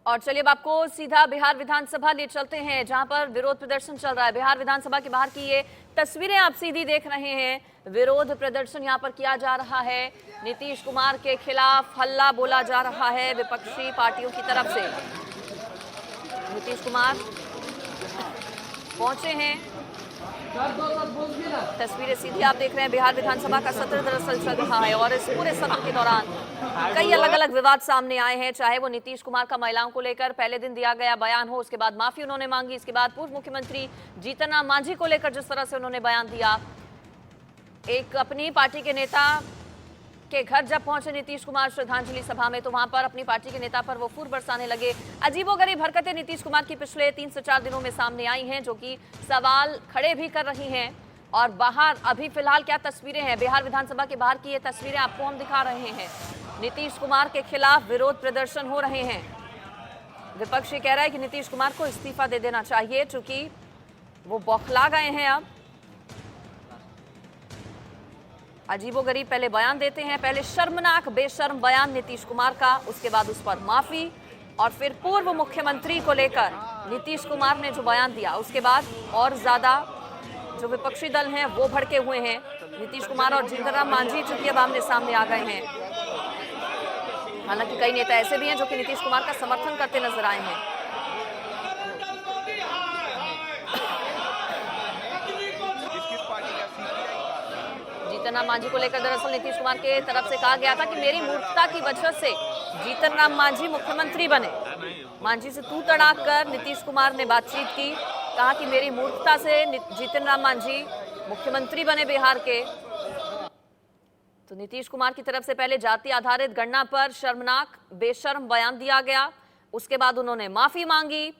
और चलिए अब आपको सीधा बिहार विधानसभा ले चलते हैं, जहां पर विरोध प्रदर्शन चल रहा है। बिहार विधानसभा के बाहर की ये तस्वीरें आप सीधी देख रहे हैं। विरोध प्रदर्शन यहां पर किया जा रहा है। नीतीश कुमार के खिलाफ हल्ला बोला जा रहा है विपक्षी पार्टियों की तरफ से। नीतीश कुमार पहुंचे हैं। तस्वीरें सीधी आप देख रहे हैं। बिहार विधानसभा का सत्र दरअसल चल रहा है और इस पूरे सत्र के दौरान कई अलग अलग विवाद सामने आए हैं, चाहे वो नीतीश कुमार का महिलाओं को लेकर पहले दिन दिया गया बयान हो, उसके बाद माफी उन्होंने मांगी, इसके बाद पूर्व मुख्यमंत्री जीतन राम मांझी को लेकर जिस तरह से उन्होंने बयान दिया, एक अपनी पार्टी के नेता के घर जब पहुंचे नीतीश कुमार श्रद्धांजलि सभा में, तो वहां पर अपनी पार्टी के नेता पर वो फूल बरसाने लगे। अजीबोगरीब हरकतें नीतीश कुमार की पिछले 3 से 4 दिनों में सामने आई हैं, जो कि सवाल खड़े भी कर रही हैं। और बाहर अभी फिलहाल क्या तस्वीरें हैं, बिहार विधानसभा के बाहर की ये तस्वीरें आपको हम दिखा रहे हैं। नीतीश कुमार के खिलाफ विरोध प्रदर्शन हो रहे हैं। विपक्ष ये कह रहा है कि नीतीश कुमार को इस्तीफा दे देना चाहिए, चूंकि वो बौखला गए हैं। अब अजीबोगरीब पहले बयान देते हैं, पहले शर्मनाक बेशर्म बयान नीतीश कुमार का, उसके बाद उस पर माफी, और फिर पूर्व मुख्यमंत्री को लेकर नीतीश कुमार ने जो बयान दिया, उसके बाद और ज्यादा जो विपक्षी दल हैं वो भड़के हुए हैं। नीतीश कुमार और जीतन राम मांझी चूंकि अब आमने सामने आ गए हैं। हालांकि कई नेता ऐसे भी हैं जो कि नीतीश कुमार का समर्थन करते नजर आए हैं। जीतन राम मांझी को लेकर दरअसल नीतीश कुमार के तरफ से कहा गया था कि मेरी मूर्खता की वजह से जीतन राम मांझी मुख्यमंत्री बने। मांझी से तू तड़ाक कर नीतीश कुमार ने बातचीत की, कहा कि मेरी मूर्खता से जीतन राम मांझी मुख्यमंत्री बने बिहार के। तो नीतीश कुमार की तरफ से पहले जाति आधारित गणना पर शर्मनाक बेशर्म बयान दिया गया, उसके बाद उन्होंने माफी मांगी,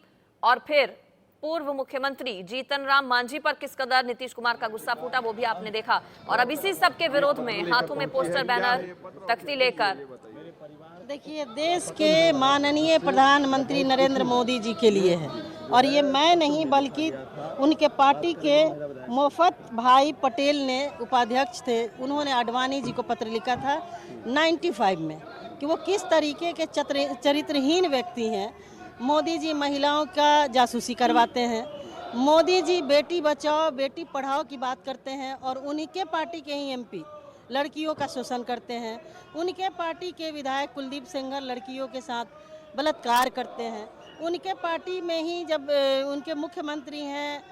और फिर पूर्व मुख्यमंत्री जीतन राम मांझी पर किस कदर नीतीश कुमार का गुस्सा फूटा वो भी आपने देखा। और अब इसी सब के विरोध में हाथों में पोस्टर बैनर तख्ती लेकर, देखिए, देश के माननीय प्रधानमंत्री नरेंद्र मोदी जी के लिए है, और ये मैं नहीं बल्कि उनके पार्टी के मुफ्त भाई पटेल ने उपाध्यक्ष थे, उन्होंने आडवाणी जी को पत्र लिखा था 95 में कि वो किस तरीके के चरित्रहीन व्यक्ति हैं। मोदी जी महिलाओं का जासूसी करवाते हैं, मोदी जी बेटी बचाओ बेटी पढ़ाओ की बात करते हैं, और उन्हीं के पार्टी के ही एमपी लड़कियों का शोषण करते हैं। उनके पार्टी के विधायक कुलदीप सेंगर लड़कियों के साथ बलात्कार करते हैं। उनके पार्टी में ही जब उनके मुख्यमंत्री हैं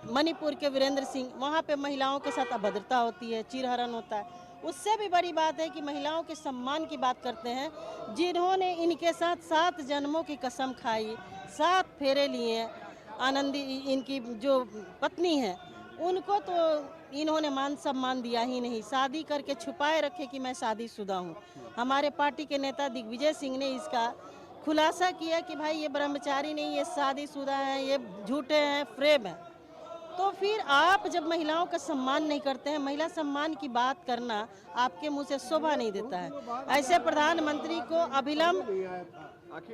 मणिपुर के वीरेंद्र सिंह, वहाँ पे महिलाओं के साथ अभद्रता होती है, चीरहरण होता है। उससे भी बड़ी बात है कि महिलाओं के सम्मान की बात करते हैं, जिन्होंने इनके साथ 7 जन्मों की कसम खाई, 7 फेरे लिए। आनंदी इनकी जो पत्नी है, उनको तो इन्होंने मान सम्मान दिया ही नहीं, शादी करके छुपाए रखे कि मैं शादीशुदा हूँ। हमारे पार्टी के नेता दिग्विजय सिंह ने इसका खुलासा किया कि भाई ये ब्रह्मचारी नहीं, ये शादीशुदा हैं, ये झूठे हैं, फ्रेब हैं। तो फिर आप जब महिलाओं का सम्मान नहीं करते हैं, महिला सम्मान की बात करना आपके मुंह से शोभा नहीं देता है। ऐसे प्रधानमंत्री को अविलंब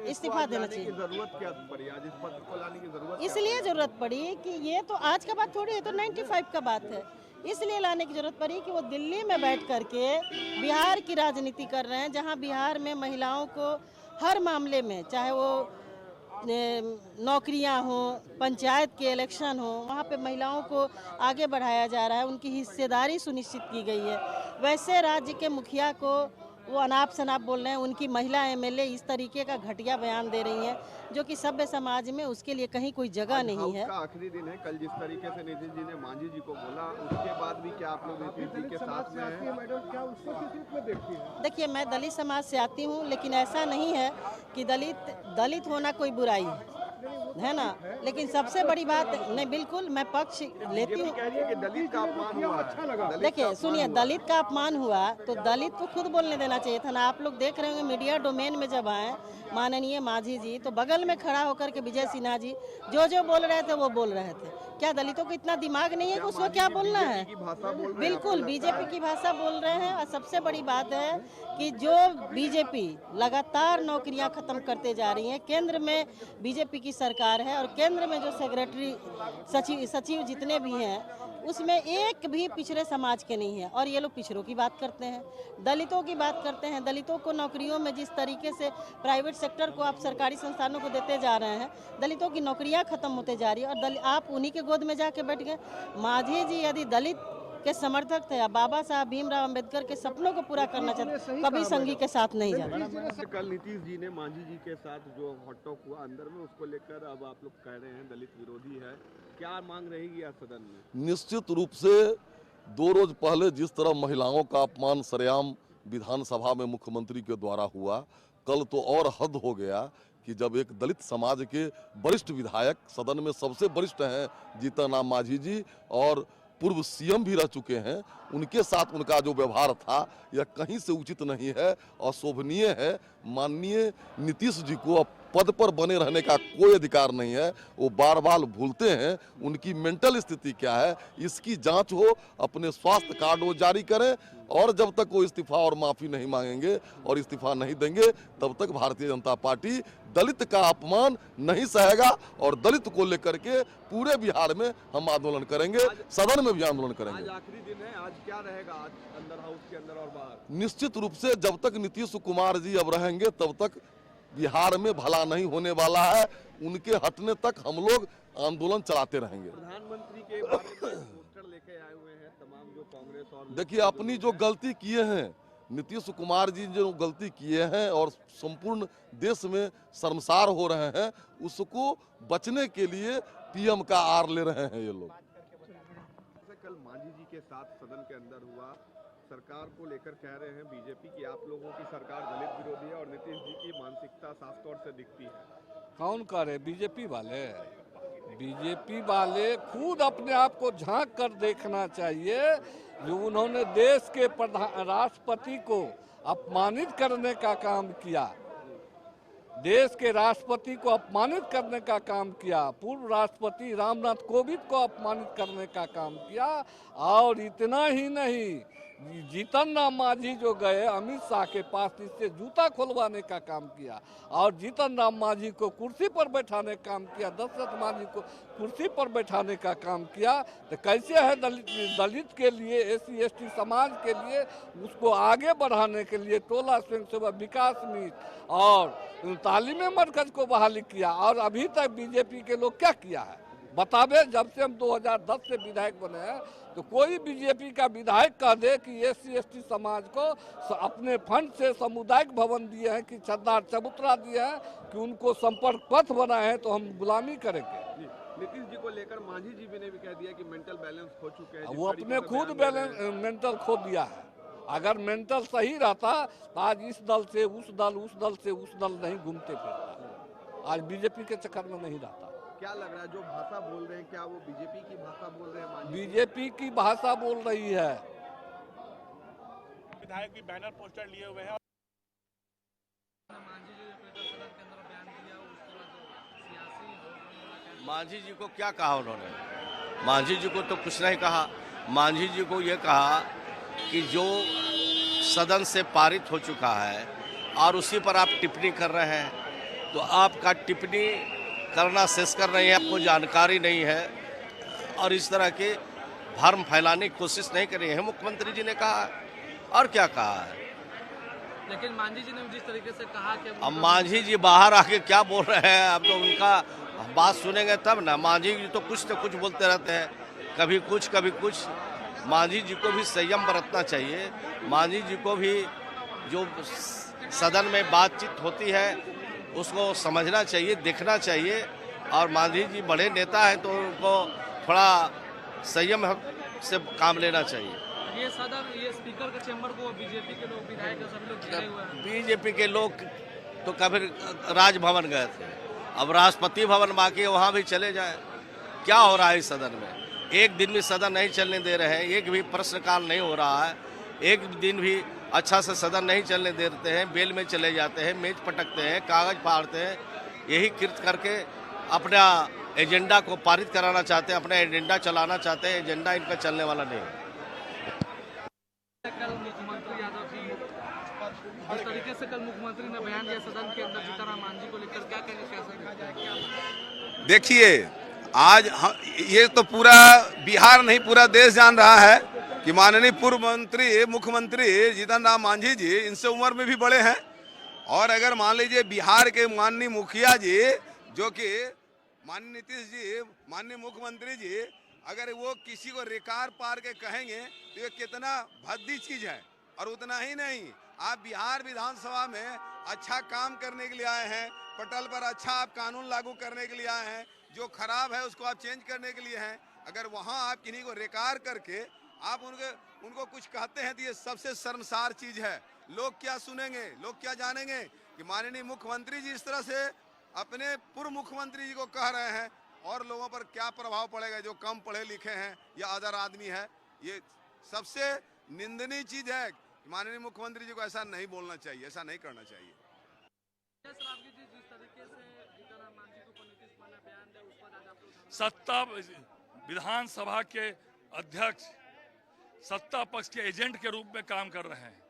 इस्तीफा देना चाहिए। जरूरत क्या पड़ी आज इस पत्र को लाने की जरूरत? इसलिए जरूरत पड़ी कि ये तो आज का बात थोड़ी है, तो 95 का बात है, इसलिए लाने की जरूरत पड़ी कि वो दिल्ली में बैठ करके बिहार की राजनीति कर रहे हैं, जहां बिहार में महिलाओं को हर मामले में, चाहे वो नौकरियां हो, पंचायत के इलेक्शन हो, वहाँ पे महिलाओं को आगे बढ़ाया जा रहा है, उनकी हिस्सेदारी सुनिश्चित की गई है। वैसे राज्य के मुखिया को वो अनाप शनाप बोल रहे हैं, उनकी महिला एमएलए इस तरीके का घटिया बयान दे रही हैं, जो कि सभ्य समाज में उसके लिए कहीं कोई जगह नहीं है। आखिरी दिन है, कल जिस तरीके से नीतीश जी ने मांझी जी को बोला, उसके बाद भी क्या आप लोग नीतीश जी के साथ में हैं? मैडम, क्या उसको किस रूप में देखती हैं? देखिए, मैं दलित समाज से आती हूँ, लेकिन ऐसा नहीं है कि दलित होना कोई बुराई है ना, लेकिन सबसे बड़ी बात नहीं, बिल्कुल मैं पक्ष लेती हूँ। दलित का अपमान हुआ, अच्छा लगा। देखिए सुनिए, दलित का अपमान हुआ तो दलित को खुद बोलने देना चाहिए था ना। आप लोग देख रहे होंगे मीडिया डोमेन में जब आए माननीय मांझी जी, तो बगल में खड़ा होकर के विजय सिन्हा जी जो बोल रहे थे वो बोल रहे थे। क्या दलितों को इतना दिमाग नहीं है कि उसको क्या बोलना है? बिल्कुल बीजेपी की भाषा बोल रहे हैं। और सबसे बड़ी बात है कि जो बीजेपी लगातार नौकरियां खत्म करते जा रही है, केंद्र में बीजेपी की सरकार सरकार है और केंद्र में जो सेक्रेटरी सचिव जितने भी हैं उसमें एक भी पिछड़े समाज के नहीं है। और ये लोग पिछड़ों की बात करते हैं, दलितों की बात करते हैं। दलितों को नौकरियों में जिस तरीके से प्राइवेट सेक्टर को आप सरकारी संस्थानों को देते जा रहे हैं, दलितों की नौकरियां खत्म होते जा रही है और आप उन्हीं के गोद में जाके बैठ गए। मांझी जी यदि दलित के समर्थक थे या बाबा साहब भीमराव अंबेडकर के सपनों को पूरा करना चाहते, कभी संघी के साथ नहीं जाते। कल नीतीश जी ने मांझी जी के साथ जो हॉट टॉक हुआ अंदर में, उसको लेकर अब आप लोग कह रहे हैं दलित विरोधी है, क्या मांग रहेगी आज सदन में? निश्चित रूप से 2 रोज पहले जिस तरह महिलाओं का अपमान सरेआम विधानसभा में मुख्यमंत्री के द्वारा हुआ, कल तो और हद हो गया कि जब एक दलित समाज के वरिष्ठ विधायक, सदन में सबसे वरिष्ठ हैं जीतन राम मांझी जी और पूर्व सीएम भी रह चुके हैं, उनके साथ उनका जो व्यवहार था यह कहीं से उचित नहीं है, अशोभनीय है। माननीय नीतीश जी को अब पद पर बने रहने का कोई अधिकार नहीं है। वो बार बार भूलते हैं उनकी मेंटल स्थिति क्या है, इसकी जांच हो, अपने स्वास्थ्य कार्ड वो जारी करें और जब तक वो इस्तीफा और माफी नहीं मांगेंगे और इस्तीफा नहीं देंगे तब तक भारतीय जनता पार्टी दलित का अपमान नहीं सहेगा और दलित को लेकर के पूरे बिहार में हम आंदोलन करेंगे, सदन में भी आंदोलन करेंगे। आज आखिरी दिन है, आज क्या रहेगा आज अंदर हाउस के अंदर और बाहर? निश्चित रूप से जब तक नीतीश कुमार जी अब रहेंगे तब तक बिहार में भला नहीं होने वाला है। उनके हटने तक हम लोग आंदोलन चलाते रहेंगे। प्रधानमंत्री के बारे में पोस्टर लेके आए हुए हैं तमाम जो कांग्रेस और देखिए, अपनी जो गलती किए हैं नीतीश कुमार जी जो गलती किए हैं और संपूर्ण देश में शर्मसार हो रहे हैं, उसको बचने के लिए पीएम का आर ले रहे हैं ये लोग। कल मांझी जी के साथ सदन के अंदर हुआ, सरकार को लेकर कह रहे हैं बीजेपी की आप लोगों की सरकार दलित विरोधी है और नीतीश जी की मानसिकता साफ तौर से दिखती है। कौन करे? बीजेपी वाले। बीजेपी वाले खुद अपने आप को झांक कर देखना चाहिए। जो उन्होंने देश के राष्ट्रपति को अपमानित करने का काम किया, देश के राष्ट्रपति को अपमानित करने का काम किया, पूर्व राष्ट्रपति रामनाथ कोविंद को अपमानित करने का काम किया। और इतना ही नहीं, जीतन राम मांझी जो गए अमित शाह के पास, इससे जूता खुलवाने का काम किया और जीतन राम मांझी को कुर्सी पर बैठाने का काम किया, दशरथ मांझी को कुर्सी पर बैठाने का काम किया। तो कैसे है दलित के लिए, SC ST समाज के लिए, उसको आगे बढ़ाने के लिए टोला स्वयंसेवक विकास मित्र और तालीमी मरकज को बहाली किया। और अभी तक बीजेपी के लोग क्या किया है बतावे? जब से हम 2010 से विधायक बने हैं तो कोई बीजेपी का विधायक कह दे कि SC ST समाज को अपने फंड से सामुदायिक भवन दिए हैं कि छतदार चबूतरा दिए हैं कि उनको संपर्क पथ बनाए हैं तो हम गुलामी करेंगे। नीतीश जी को लेकर मांझी जी भी ने भी कह दिया कि मेंटल बैलेंस खो चुके हैं। वो अपने खुद मेंटल खो दिया है। अगर मेंटल सही रहता तो आज इस दल से उस दल, उस दल से उस दल नहीं घूमते फिरता, आज बीजेपी के चक्कर में नहीं रहता। क्या लग रहा है जो भाषा बोल रहे हैं, क्या वो बीजेपी की भाषा बोल रहे हैं? बीजेपी की भाषा बोल रही है। विधायक भी बैनर पोस्टर लिए हुए हैं। मांझी जी को क्या कहा उन्होंने? मांझी जी को तो कुछ नहीं कहा। मांझी जी को ये कहा कि जो सदन से पारित हो चुका है और उसी पर आप टिप्पणी कर रहे हैं, तो आपका टिप्पणी करना शेष कर रही है, आपको जानकारी नहीं है और इस तरह के भ्रम फैलाने की कोशिश नहीं कर रही है, मुख्यमंत्री जी ने कहा। और क्या कहा है? लेकिन मांझी जी ने जिस तरीके से कहा कि अब मांझी जी बाहर आके क्या बोल रहे हैं, अब तो उनका बात सुनेंगे तब ना। मांझी जी तो कुछ बोलते रहते हैं, कभी कुछ कभी कुछ। मांझी जी को भी संयम बरतना चाहिए। मांझी जी को भी जो सदन में बातचीत होती है उसको समझना चाहिए, देखना चाहिए। और मांझी जी बड़े नेता हैं तो उनको थोड़ा संयम से काम लेना चाहिए। ये सदन, ये स्पीकर के चैम्बर को बीजेपी के लोग, विधायक सभी लोग घेरे हुए हैं। बीजेपी के लोग तो कभी राजभवन गए थे, अब राष्ट्रपति भवन बाकी, वहाँ भी चले जाए। क्या हो रहा है इस सदन में? एक दिन भी सदन नहीं चलने दे रहे हैं, एक भी प्रश्नकाल नहीं हो रहा है, एक दिन भी अच्छा से सदन नहीं चलने देते हैं। बेल में चले जाते हैं, मेज पटकते हैं, कागज फाड़ते हैं। यही कृत करके अपना एजेंडा को पारित कराना चाहते हैं, अपना एजेंडा चलाना चाहते हैं। एजेंडा इनका चलने वाला नहीं है। कल मुख्यमंत्री यादव जी, जिस तरीके से कल मुख्यमंत्री ने बयान दिया सदन के अंदर जीतन राम मांझी को लेकर, क्या कहना देखिए आज ये तो पूरा बिहार नहीं पूरा देश जान रहा है कि माननीय पूर्व मंत्री मुख्यमंत्री जीतन राम मांझी जी इनसे उम्र में भी बड़े हैं। और अगर मान लीजिए बिहार के माननीय मुखिया जी जो कि माननीय नीतीश जी माननीय मुख्यमंत्री जी अगर वो किसी को रेकार पार के कहेंगे तो ये कितना भद्दी चीज है। और उतना ही नहीं, आप बिहार विधानसभा में अच्छा काम करने के लिए आए हैं, पटल पर अच्छा आप कानून लागू करने के लिए आए हैं, जो खराब है उसको आप चेंज करने के लिए हैं। अगर वहां आप किन्हीं को रेकार करके आप उनको कुछ कहते हैं तो ये सबसे शर्मसार चीज है। लोग क्या सुनेंगे, लोग क्या जानेंगे कि माननीय मुख्यमंत्री जी इस तरह से अपने पूर्व मुख्यमंत्री जी को कह रहे हैं और लोगों पर क्या प्रभाव पड़ेगा जो कम पढ़े लिखे हैं या अदर आदमी है। ये सबसे निंदनीय चीज है। माननीय मुख्यमंत्री जी को ऐसा नहीं बोलना चाहिए, ऐसा नहीं करना चाहिए। सत्ता विधानसभा के अध्यक्ष सत्ता पक्ष के एजेंट के रूप में काम कर रहे हैं।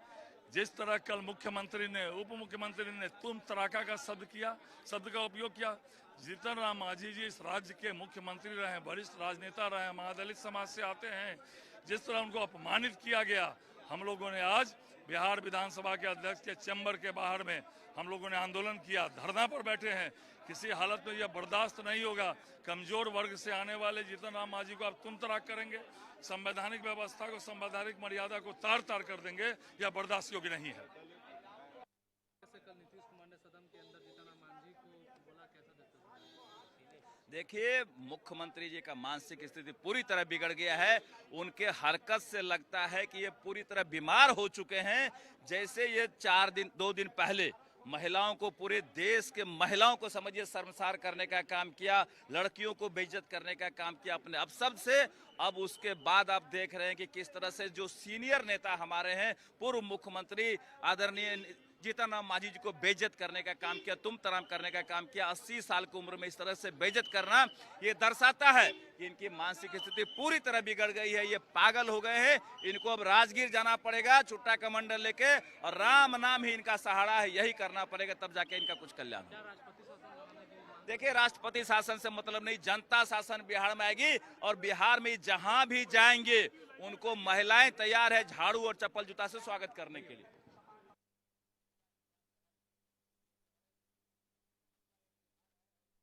जिस तरह कल मुख्यमंत्री ने उप मुख्यमंत्री ने तुम तड़ाका का शब्द का उपयोग किया। जीतन राम मांझी जी इस राज्य के मुख्यमंत्री रहे, वरिष्ठ राजनेता रहे, महादलित समाज से आते हैं। जिस तरह उनको अपमानित किया गया, हम लोगों ने आज बिहार विधानसभा के अध्यक्ष के चैम्बर के बाहर में हम लोगों ने आंदोलन किया, धरना पर बैठे हैं। किसी हालत में यह बर्दाश्त नहीं होगा। कमजोर वर्ग से आने वाले जीतन राम मांझी को आप तुम तड़ाक करेंगे, संवैधानिक व्यवस्था को, संवैधानिक मर्यादा को तार तार कर देंगे, यह बर्दाश्त योग्य नहीं है। देखिए, मुख्यमंत्री जी का मानसिक स्थिति पूरी तरह बिगड़ गया है। उनके हरकत से लगता है कि ये पूरी तरह बीमार हो चुके हैं। जैसे ये 2 दिन पहले महिलाओं को, पूरे देश के महिलाओं को समझिए शर्मसार करने का काम किया, लड़कियों को बेइज्जत करने का काम किया अपने अपशब्द से। अब उसके बाद आप देख रहे हैं कि किस तरह से जो सीनियर नेता हमारे हैं, पूर्व मुख्यमंत्री आदरणीय जीतन राम मांझी जी को बेइज्जत करने का काम किया, तुम तराम करने का काम किया। 80 साल की उम्र में इस तरह से बेइज्जत करना, ये दर्शाता है कि इनकी मानसिक स्थिति पूरी तरह बिगड़ गई है। ये पागल हो गए हैं। इनको अब राजगीर जाना पड़ेगा छुट्टा कमंडल लेके, और राम नाम ही इनका सहारा है, यही करना पड़ेगा, तब जाके इनका कुछ कल्याण हो। देखिए, राष्ट्रपति शासन से मतलब नहीं, जनता शासन बिहार में आएगी। और बिहार में जहां भी जाएंगे उनको महिलाएं तैयार है झाड़ू और चप्पल जूता से स्वागत करने के लिए।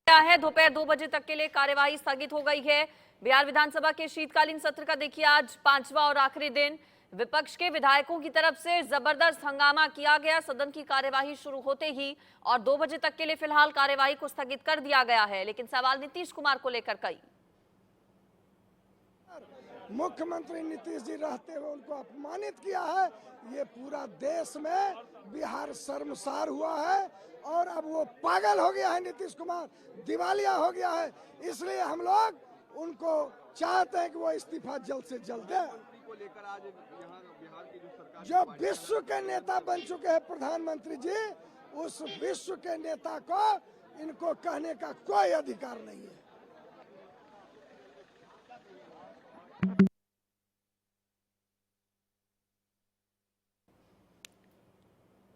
है दोपहर 2 बजे तक के लिए कार्यवाही स्थगित हो गई है। बिहार विधानसभा के शीतकालीन सत्र का देखिए आज 5वां और आखिरी दिन विपक्ष के विधायकों की तरफ से जबरदस्त हंगामा किया गया सदन की कार्यवाही शुरू होते ही, और 2 बजे तक के लिए फिलहाल कार्यवाही को स्थगित कर दिया गया है। लेकिन सवाल नीतीश कुमार को लेकर कई। मुख्यमंत्री नीतीश जी रहते हुए उनको अपमानित किया है। ये पूरा देश में बिहार शर्मसार हुआ है और अब वो पागल हो गया है। नीतीश कुमार दिवालिया हो गया है। इसलिए हम लोग उनको चाहते हैं कि वो इस्तीफा जल्द से जल्द दे। जो विश्व के नेता बन चुके हैं प्रधानमंत्री जी, उस विश्व के नेता को इनको कहने का कोई अधिकार नहीं है।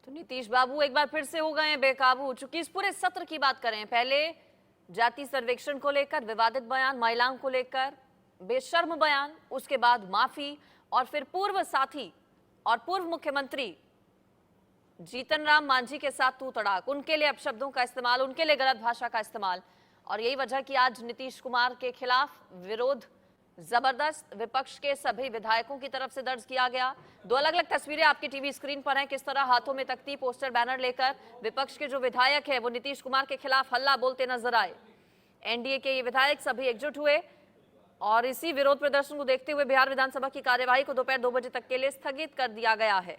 तो नीतीश बाबू एक बार फिर से हो गए हैं बेकाबू। चूंकि इस पूरे सत्र की बात करें, पहले जाति सर्वेक्षण को लेकर विवादित बयान, महिलाओं को लेकर बेशर्म बयान, उसके बाद माफी, और फिर पूर्व साथी और पूर्व मुख्यमंत्री जीतन राम मांझी के साथ तू तड़ाक, उनके लिए अपशब्दों का इस्तेमाल, उनके लिए गलत भाषा का इस्तेमाल। और यही वजह कि आज नीतीश कुमार के खिलाफ विरोध जबरदस्त विपक्ष के सभी विधायकों की तरफ से दर्ज किया गया। 2 अलग-अलग तस्वीरें आपकी टीवी स्क्रीन पर हैं, किस तरह हाथों में तख्ती, पोस्टर, बैनर लेकर विपक्ष के जो विधायक हैं वो नीतीश कुमार के खिलाफ हल्ला बोलते नजर आए। एनडीए के ये विधायक सभी एकजुट हुए और इसी विरोध प्रदर्शन को देखते हुए बिहार विधानसभा की कार्यवाही को दोपहर 2 बजे तक के लिए स्थगित कर दिया गया है।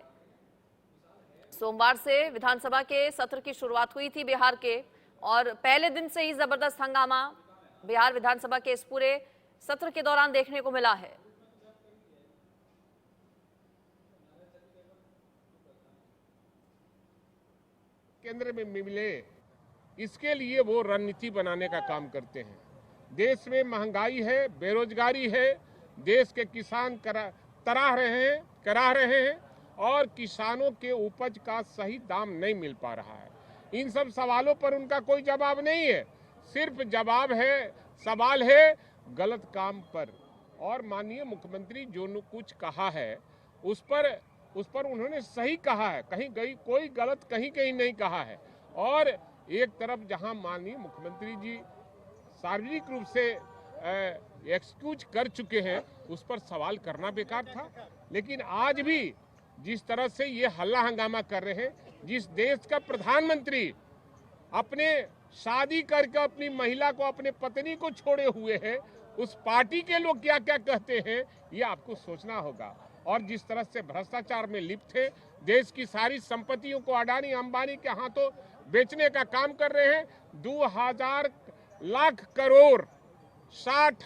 सोमवार से विधानसभा के सत्र की शुरुआत हुई थी बिहार के, और पहले दिन से ही जबरदस्त हंगामा बिहार विधानसभा के इस पूरे सत्र के दौरान देखने को मिला है। केंद्र में मिले, इसके लिए वो रणनीति बनाने का काम करते हैं। देश में महंगाई है, बेरोजगारी है, देश के किसान कराह रहे हैं और किसानों के उपज का सही दाम नहीं मिल पा रहा है। इन सब सवालों पर उनका कोई जवाब नहीं है। सिर्फ जवाब है, सवाल है गलत काम पर। और माननीय मुख्यमंत्री जो कुछ कहा है उस पर उन्होंने सही कहा है, कहीं कोई गलत कहीं नहीं कहा है। और एक तरफ जहां माननीय मुख्यमंत्री जी सार्वजनिक रूप से एक्सक्यूज कर चुके हैं, उस पर सवाल करना बेकार था। लेकिन आज भी जिस तरह से ये हल्ला हंगामा कर रहे हैं, जिस देश का प्रधानमंत्री अपने शादी करके अपनी महिला को, अपने पत्नी को छोड़े हुए हैं, उस पार्टी के लोग क्या क्या कहते हैं ये आपको सोचना होगा। और जिस तरह से भ्रष्टाचार में लिप्त है, देश की सारी संपत्तियों को अडानी अंबानी के हाथों बेचने का काम कर रहे हैं। 2000 लाख करोड़ 60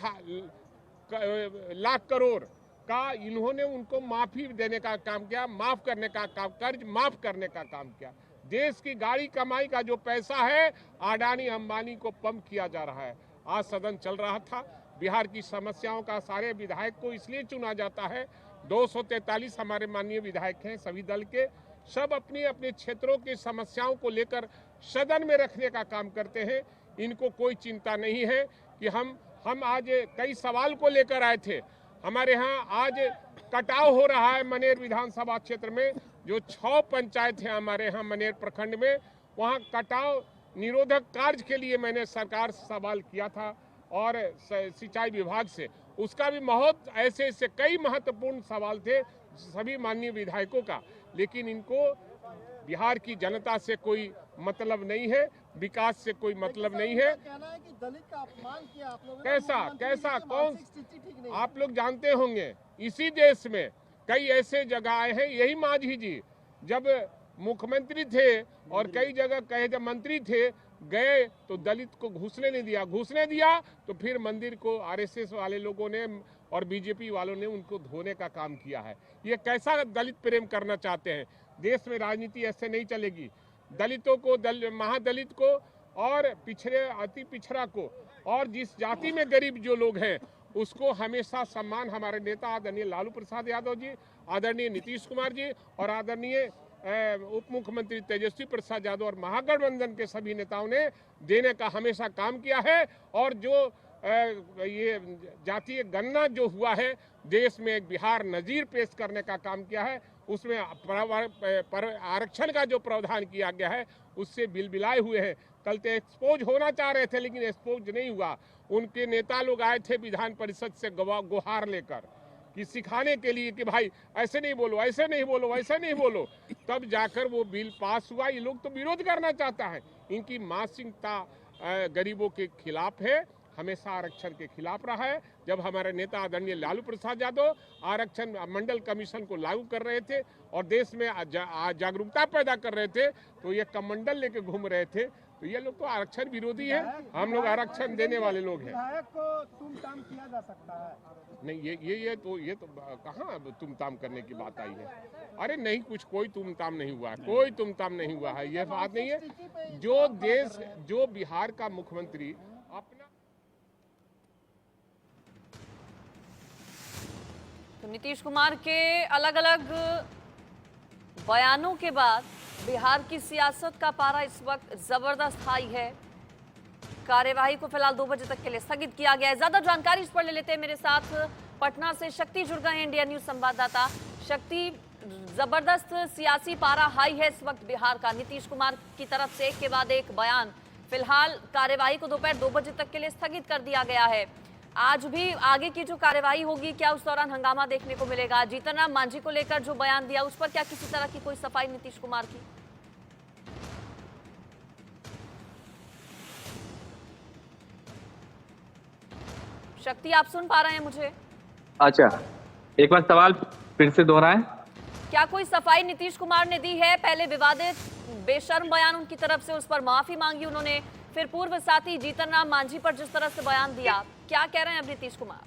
लाख करोड़ का इन्होंने उनको माफी देने का काम किया, माफ करने का काम, कर्ज माफ करने का काम किया। देश की गाड़ी कमाई का जो पैसा है अडानी अंबानी को पंप किया जा रहा है। आज सदन चल रहा था, बिहार की समस्याओं का सारे विधायक को इसलिए चुना जाता है, 243 हमारे माननीय विधायक हैं सभी दल के, सब अपनी अपने क्षेत्रों की समस्याओं को लेकर सदन में रखने का काम करते हैं। इनको कोई चिंता नहीं है कि हम आज कई सवाल को लेकर आए थे। हमारे यहाँ आज कटाव हो रहा है मनेर विधानसभा क्षेत्र में, जो 6 पंचायत है हमारे यहाँ मनेर प्रखंड में, वहाँ कटाव निरोधक कार्य के लिए मैंने सरकार से सवाल किया था और सिंचाई विभाग से। उसका भी बहुत ऐसे कई महत्वपूर्ण सवाल थे सभी माननीय विधायकों का, लेकिन इनको बिहार की जनता से कोई मतलब नहीं है, विकास से कोई मतलब नहीं है। दलित का अपमान किया आप लोगों ने, कैसा कौन आप लोग जानते होंगे, इसी देश में कई ऐसे जगह आए हैं। यही मांझी जी जब मुख्यमंत्री थे और कई जगह कहे जब मंत्री थे, गए तो दलित को घुसने दिया तो फिर मंदिर को आरएसएस वाले लोगों ने और बीजेपी वालों ने उनको धोने का काम किया है। ये कैसा दलित प्रेम करना चाहते हैं? देश में राजनीति ऐसे नहीं चलेगी। दलितों को, महादलित को और पिछड़े, अति पिछड़ा को और जिस जाति में गरीब जो लोग हैं उसको हमेशा सम्मान हमारे नेता आदरणीय लालू प्रसाद यादव जी, आदरणीय नीतीश कुमार जी और आदरणीय उप मुख्यमंत्री तेजस्वी प्रसाद यादव और महागठबंधन के सभी नेताओं ने देने का हमेशा काम किया है। और जो ये जातीय गणना जो हुआ है, देश में एक बिहार नजीर पेश करने का काम किया है, उसमें आरक्षण का जो प्रावधान किया गया है उससे बिलबिलाए हुए हैं। कल तो एक्सपोज होना चाह रहे थे लेकिन एक्सपोज नहीं हुआ। उनके नेता लोग आए थे विधान परिषद से गुहार लेकर कि सिखाने के लिए कि भाई ऐसे नहीं बोलो, ऐसे नहीं बोलो, ऐसे नहीं बोलो, तब जाकर वो बिल पास हुआ। ये लोग तो विरोध करना चाहता है, इनकी मानसिकता गरीबों के खिलाफ है, हमेशा आरक्षण के खिलाफ रहा है। जब हमारे नेता आदरणीय लालू प्रसाद यादव आरक्षण मंडल कमीशन को लागू कर रहे थे और देश में जागरूकता पैदा कर रहे थे, तो ये कमंडल लेके घूम रहे थे। तो ये लोग तो आरक्षण विरोधी है, हम लोग आरक्षण देने वाले लोग हैं। विधायक को तुम-ताम किया जा सकता है? नहीं, ये तो कहाँ तुम-ताम करने की बात आई है? अरे नहीं, कुछ कोई तुम-ताम नहीं हुआ है, कोई तुम-ताम नहीं हुआ है, ये बात नहीं है। जो बिहार का मुख्यमंत्री अपना तो नीतीश कुमार के अलग अलग बयानों के बाद बिहार की सियासत का पारा इस वक्त जबरदस्त हाई है। कार्यवाही को फिलहाल 2 बजे तक के लिए स्थगित किया गया है। ज्यादा जानकारी इस पर ले लेते हैं, मेरे साथ पटना से शक्ति जुड़ गए हैं, इंडिया न्यूज संवाददाता। शक्ति, जबरदस्त सियासी पारा हाई है इस वक्त बिहार का। नीतीश कुमार की तरफ से एक के बाद एक बयान। फिलहाल कार्यवाही को दोपहर 2 बजे तक के लिए स्थगित कर दिया गया है। आज भी आगे की जो कार्यवाही होगी, क्या उस दौरान हंगामा देखने को मिलेगा? जीतन राम मांझी को लेकर जो बयान दिया उस पर क्या किसी तरह की कोई सफाई नीतीश कुमार की? शक्ति, आप सुन पा रहे हैं मुझे? अच्छा, एक बार सवाल फिर से दोहराएं। क्या कोई सफाई नीतीश कुमार ने दी है? पहले विवादित बेशर्म बयान उनकी तरफ से, उस पर माफी मांगी उन्होंने, फिर पूर्व साथी जीतन राम मांझी पर जिस तरह से बयान दिया, क्या कह रहे हैं अब नीतीश कुमार?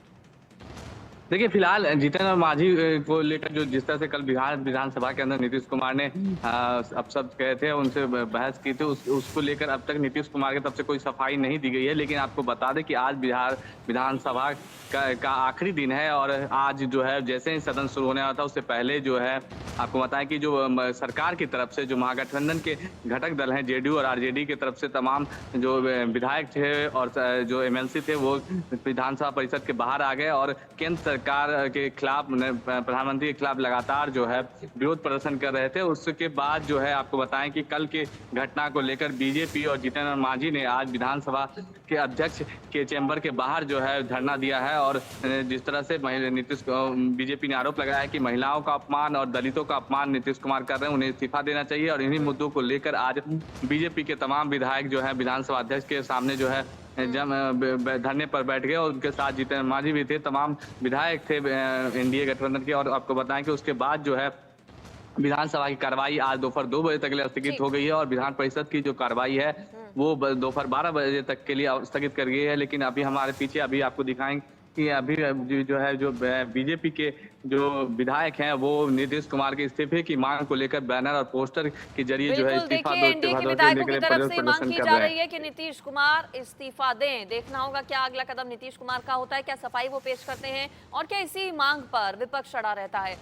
देखिए फिलहाल जीतन और मांझी को लेकर जो जिस तरह से कल बिहार विधानसभा के अंदर नीतीश कुमार ने अपशब्द कहे थे, उनसे बहस की थी, उसको लेकर अब तक नीतीश कुमार की तरफ से कोई सफाई नहीं दी गई है। लेकिन आपको बता दें कि आज बिहार विधानसभा का आखिरी दिन है और आज जो है जैसे ही सदन शुरू होने वाला था उससे पहले जो है आपको बताएं कि जो सरकार की तरफ से जो महागठबंधन के घटक दल हैं जेडीयू और आरजेडी की तरफ से तमाम जो विधायक थे और जो एमएलसी थे वो विधानसभा परिषद के बाहर आ गए और केंद्र सरकार के खिलाफ प्रधानमंत्री के खिलाफ लगातार जो है विरोध प्रदर्शन कर रहे थे। उसके बाद जो है आपको बताएं कि कल के घटना को लेकर बीजेपी और जीतन मांझी ने आज विधानसभा के अध्यक्ष के चैम्बर के बाहर जो है धरना दिया है और जिस तरह से नीतीश बीजेपी ने आरोप लगाया है कि महिलाओं का अपमान और दलितों का अपमान नीतीश कुमार कर रहे हैं, उन्हें इस्तीफा देना चाहिए। और इन्हीं मुद्दों को लेकर आज बीजेपी के तमाम विधायक जो है विधानसभा अध्यक्ष के सामने जो है धरने पर बैठ गए और उनके साथ जीतन मांझी भी थे, तमाम विधायक थे एनडीए गठबंधन के। और आपको बताएं कि उसके बाद जो है विधानसभा की कार्रवाई आज दोपहर 2 बजे तक के लिए स्थगित हो गई है और विधान परिषद की जो कार्रवाई है वो दोपहर 12 बजे तक के लिए स्थगित कर गई है। लेकिन अभी हमारे पीछे अभी आपको दिखाएंगे कि अभी जो है जो बीजेपी के जो विधायक हैं वो नीतीश कुमार के इस्तीफे की मांग को लेकर बैनर और पोस्टर के जरिए जो है इस्तीफा एनडीए के विधायकों की तरफ से मांग की जा रही है कि नीतीश कुमार इस्तीफा दें। देखना होगा क्या अगला कदम नीतीश कुमार का होता है, क्या सफाई वो पेश करते हैं और क्या इसी मांग पर विपक्ष अड़ा रहता है।